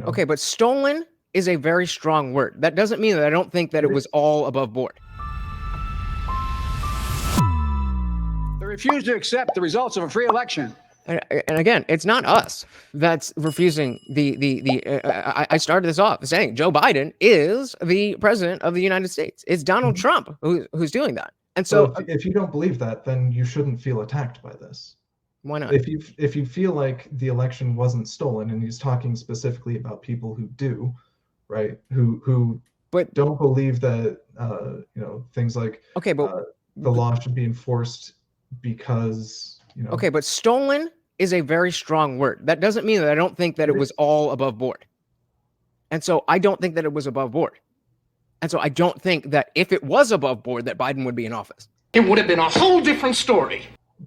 know. Okay, but stolen is a very strong word. That doesn't mean that I don't think that it was all above board. They refuse to accept the results of a free election. And again, it's not us that's refusing I started this off saying Joe Biden is the president of the United States. It's Donald Trump who's doing that. And so if you don't believe that, then you shouldn't feel attacked by this. Why not? If you feel like the election wasn't stolen, and he's talking specifically about people who do, right? Who don't believe that things like the law should be enforced because Okay, but stolen is a very strong word. That doesn't mean that I don't think that it was all above board. And so I don't think that it was above board. And so I don't think that if it was above board that Biden would be in office. It would have been a whole different story.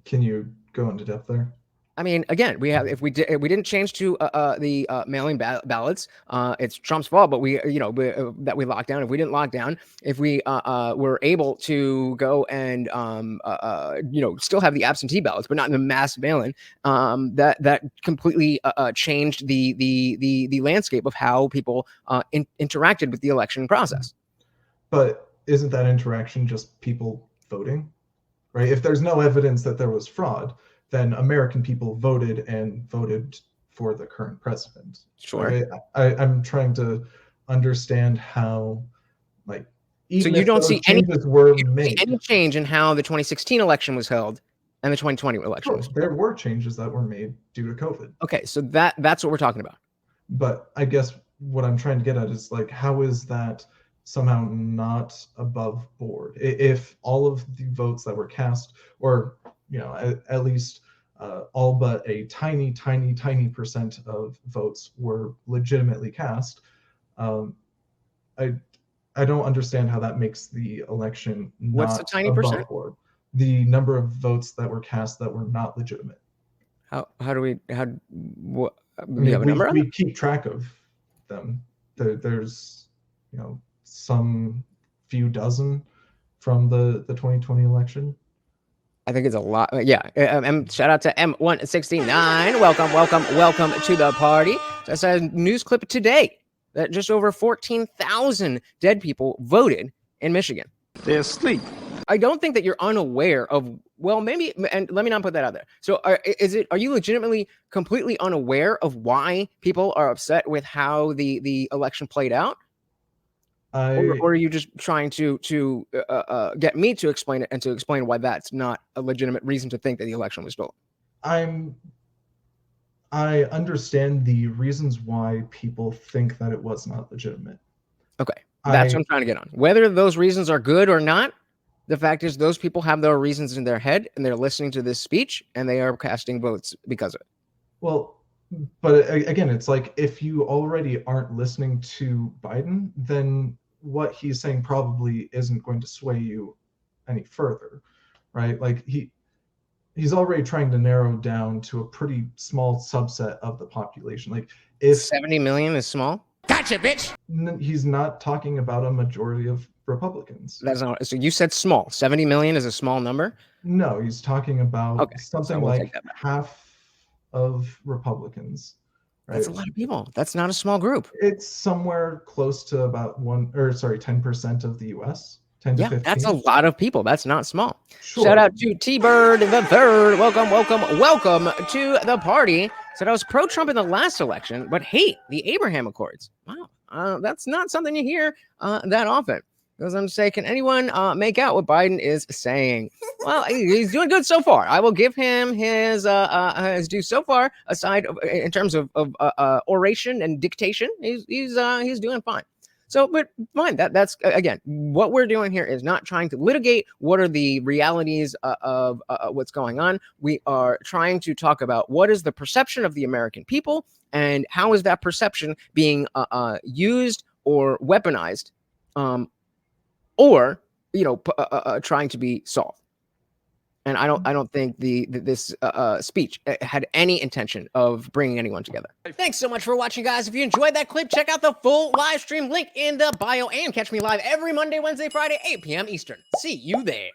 Can you go into depth there? I mean, again, if we didn't change to the mailing ballots, it's Trump's fault. But that we locked down. If we didn't lock down, if we were able to go and still have the absentee ballots, but not in the mass mail-in, that completely changed the landscape of how people interacted with the election process. But isn't that interaction just people voting, right? If there's no evidence that there was fraud, then American people voted for the current president. Sure. Right? I'm trying to understand how, even so you don't see any change in how the 2016 election was held and the 2020 election was held. There were changes that were made due to COVID. Okay, so that's what we're talking about. But I guess what I'm trying to get at is how is that somehow not above board? If all of the votes that were cast, or at least all but a tiny percent of votes were legitimately cast, I don't understand how that makes the election not What's the tiny above percent? board. The number of votes that were cast that were not legitimate. Do you have a number? We keep track of them. There's some few dozen from the 2020 election. I think it's a lot. Yeah. Shout out to M169. Welcome to the party. So I saw a news clip today that just over 14,000 dead people voted in Michigan. They're asleep. I don't think that you're unaware of, well, maybe, and let me not put that out there. So are you legitimately completely unaware of why people are upset with how the election played out? Or are you just trying to get me to explain it and to explain why that's not a legitimate reason to think that the election was stolen? I understand the reasons why people think that it was not legitimate. Okay, that's what I'm trying to get on. Whether those reasons are good or not, the fact is those people have their reasons in their head, and they're listening to this speech, and they are casting votes because of it. Well, but again, it's if you already aren't listening to Biden, then what he's saying probably isn't going to sway you any further, right? He's already trying to narrow down to a pretty small subset of the population. If 70 million is small, gotcha, bitch. He's not talking about a majority of Republicans. That's not. So you said small. 70 million is a small number. No, he's talking about something like half of Republicans. Right? That's a lot of people. That's not a small group. It's somewhere close to about 10% of the U.S. 10 to 15. That's a lot of people. That's not small. Sure. Shout out to T-Bird the Third. Welcome to the party. Said I was pro-Trump in the last election, but hate the Abraham Accords. Wow, that's not something you hear that often. Because I'm saying, can anyone make out what Biden is saying? Well, he's doing good so far. I will give him his due so far. Aside in terms of oration and dictation, he's doing fine. So, but fine. That's again, what we're doing here is not trying to litigate what are the realities of what's going on. We are trying to talk about what is the perception of the American people and how is that perception being used or weaponized. Or trying to be solved, and I don't think this speech had any intention of bringing anyone together. Thanks so much for watching, guys. If you enjoyed that clip, check out the full live stream link in the bio, and catch me live every Monday, Wednesday, Friday, 8 p.m. Eastern. See you there.